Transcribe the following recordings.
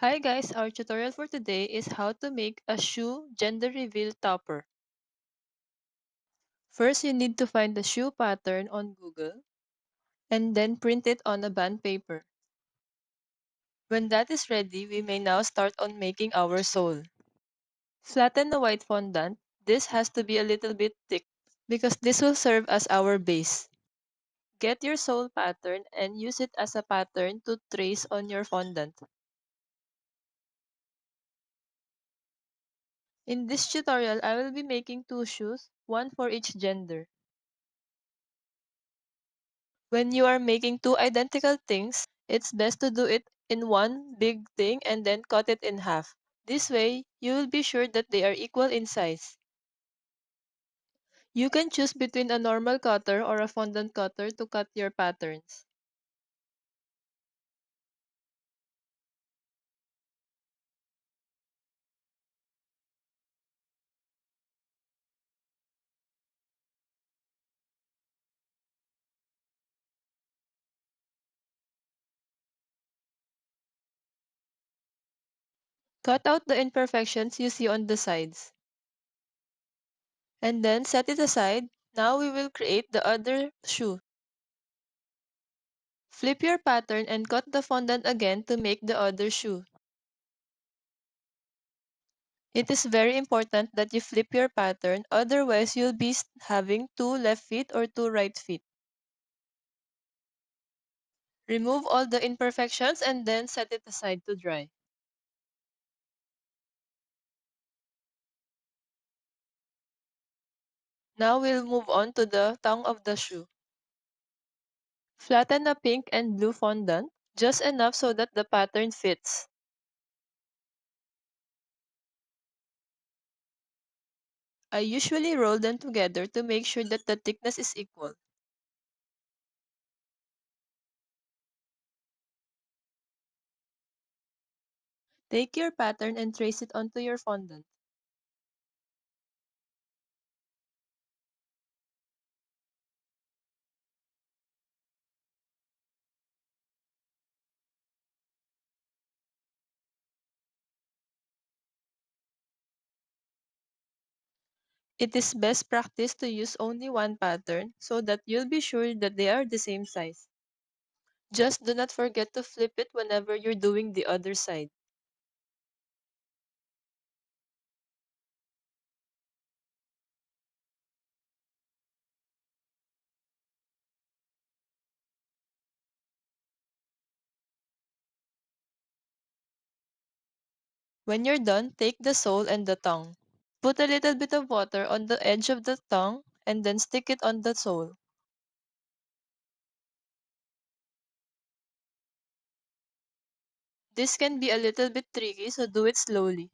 Hi guys, our tutorial for today is how to make a shoe gender reveal topper. First, you need to find the shoe pattern on Google and then print it on a band paper. When that is ready, we may now start on making our sole. Flatten the white fondant. This has to be a little bit thick because this will serve as our base. Get your sole pattern and use it as a pattern to trace on your fondant. In this tutorial, I will be making two shoes, one for each gender. When you are making two identical things, it's best to do it in one big thing and then cut it in half. This way, you will be sure that they are equal in size. You can choose between a normal cutter or a fondant cutter to cut your patterns. Cut out the imperfections you see on the sides. And then set it aside. Now we will create the other shoe. Flip your pattern and cut the fondant again to make the other shoe. It is very important that you flip your pattern, otherwise you'll be having two left feet or two right feet. Remove all the imperfections and then set it aside to dry. Now we'll move on to the tongue of the shoe. Flatten the pink and blue fondant, just enough so that the pattern fits. I usually roll them together to make sure that the thickness is equal. Take your pattern and trace it onto your fondant. It is best practice to use only one pattern so that you'll be sure that they are the same size. Just do not forget to flip it whenever you're doing the other side. When you're done, take the sole and the tongue. Put a little bit of water on the edge of the tongue and then stick it on the sole. This can be a little bit tricky, so do it slowly.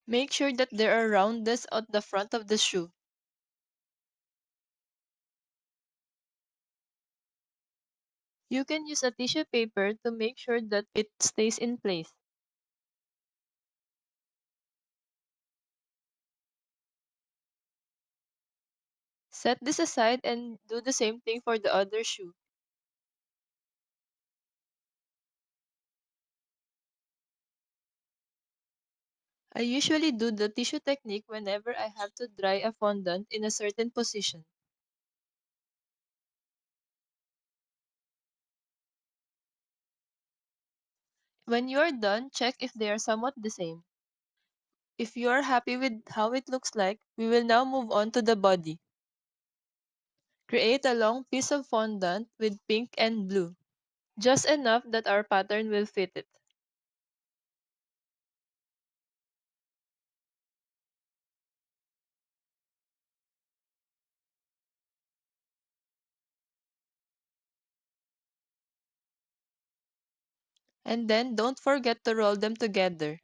Make sure that there are roundness at the front of the shoe. You can use a tissue paper to make sure that it stays in place. Set this aside and do the same thing for the other shoe. I usually do the tissue technique whenever I have to dry a fondant in a certain position. When you are done, check if they are somewhat the same. If you are happy with how it looks like, we will now move on to the body. Create a long piece of fondant with pink and blue, just enough that our pattern will fit it. And then don't forget to roll them together.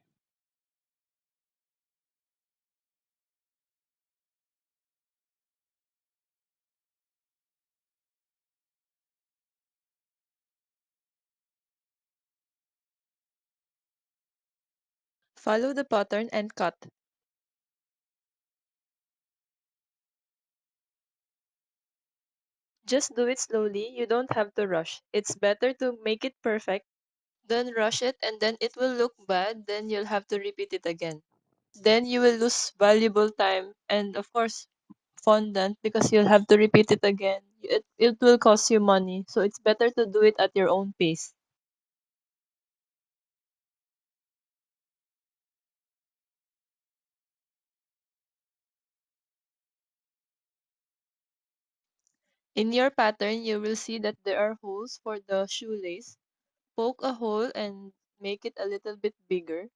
Follow the pattern and cut. Just do it slowly, you don't have to rush. It's better to make it perfect Don't rush it and then it will look bad, then you'll have to repeat it again. Then you will lose valuable time and of course fondant because you'll have to repeat it again. It will cost you money, so it's better to do it at your own pace. In your pattern, you will see that there are holes for the shoelace. Poke a hole and make it a little bit bigger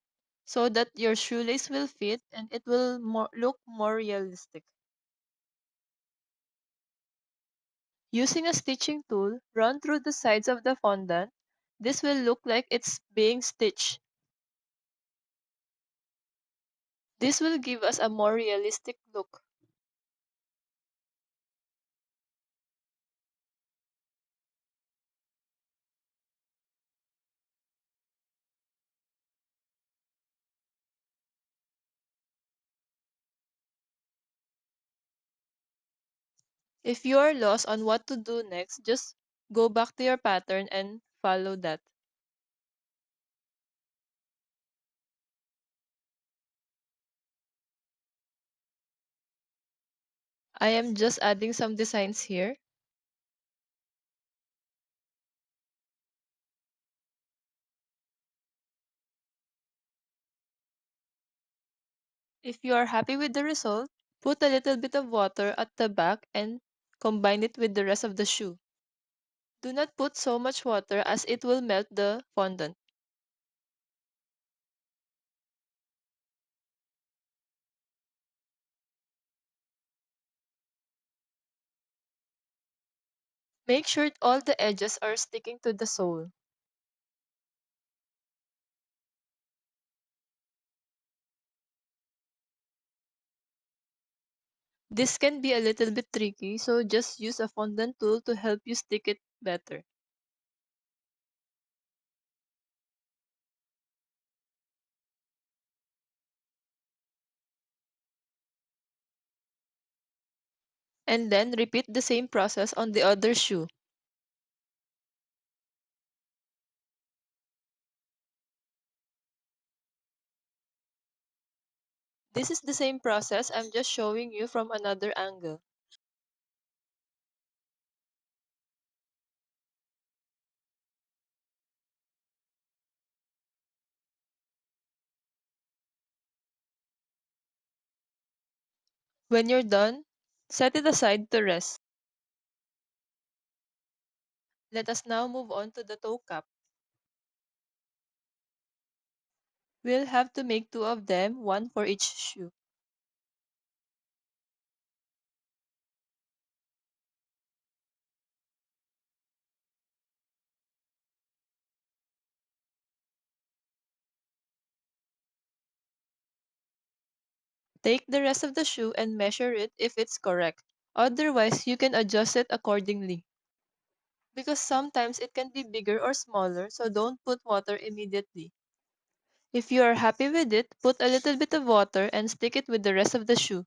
so that your shoelace will fit and it will look more realistic. Using a stitching tool, run through the sides of the fondant. This will look like it's being stitched. This will give us a more realistic look. If you are lost on what to do next, just go back to your pattern and follow that. I am just adding some designs here. If you are happy with the result, put a little bit of water at the back and combine it with the rest of the shoe. Do not put so much water as it will melt the fondant. Make sure all the edges are sticking to the sole. This can be a little bit tricky, so just use a fondant tool to help you stick it better. And then repeat the same process on the other shoe. This is the same process, I'm just showing you from another angle. When you're done, set it aside to rest. Let us now move on to the toe cap. We'll have to make two of them, one for each shoe. Take the rest of the shoe and measure it if it's correct. Otherwise, you can adjust it accordingly. Because sometimes it can be bigger or smaller, so don't put water immediately. If you are happy with it, put a little bit of water and stick it with the rest of the shoe.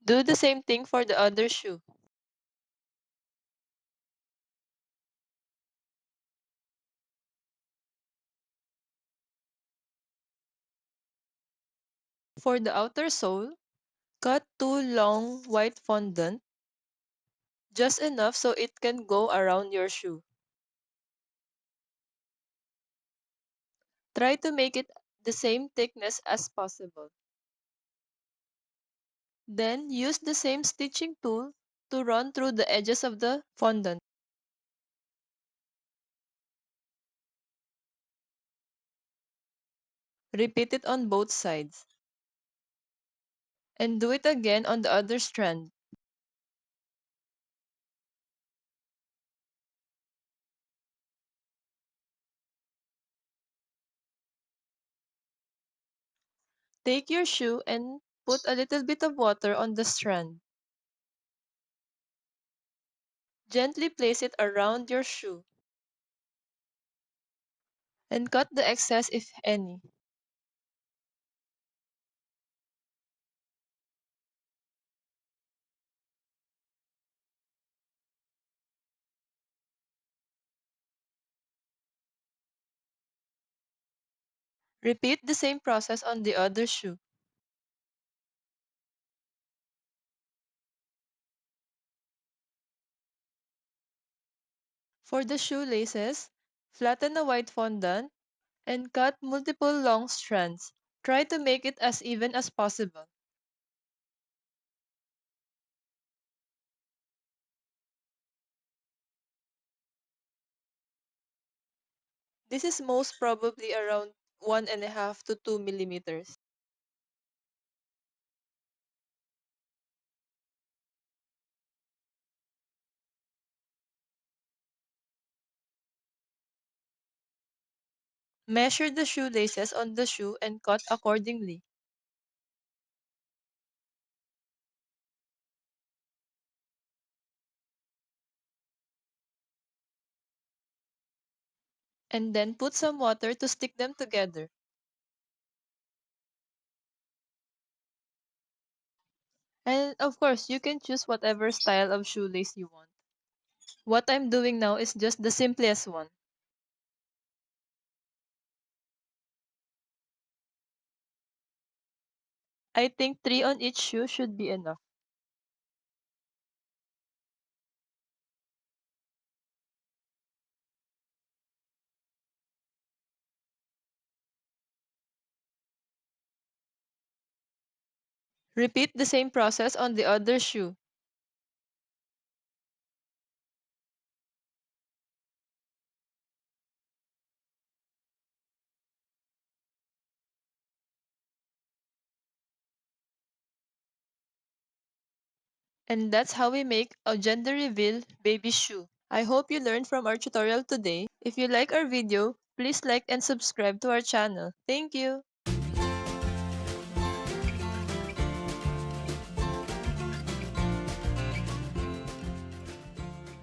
Do the same thing for the other shoe. For the outer sole, cut two long white fondant, just enough so it can go around your shoe. Try to make it the same thickness as possible. Then use the same stitching tool to run through the edges of the fondant. Repeat it on both sides. And do it again on the other strand. Take your shoe and put a little bit of water on the strand. Gently place it around your shoe and cut the excess if any. Repeat the same process on the other shoe. For the shoelaces, flatten a white fondant and cut multiple long strands. Try to make it as even as possible. This is most probably around 1.5 to 2 millimeters. Measure the shoelaces on the shoe and cut accordingly. And then put some water to stick them together. And of course, you can choose whatever style of shoelace you want. What I'm doing now is just the simplest one. I think 3 on each shoe should be enough. Repeat the same process on the other shoe. And that's how we make a gender reveal baby shoe. I hope you learned from our tutorial today. If you like our video, please like and subscribe to our channel. Thank you!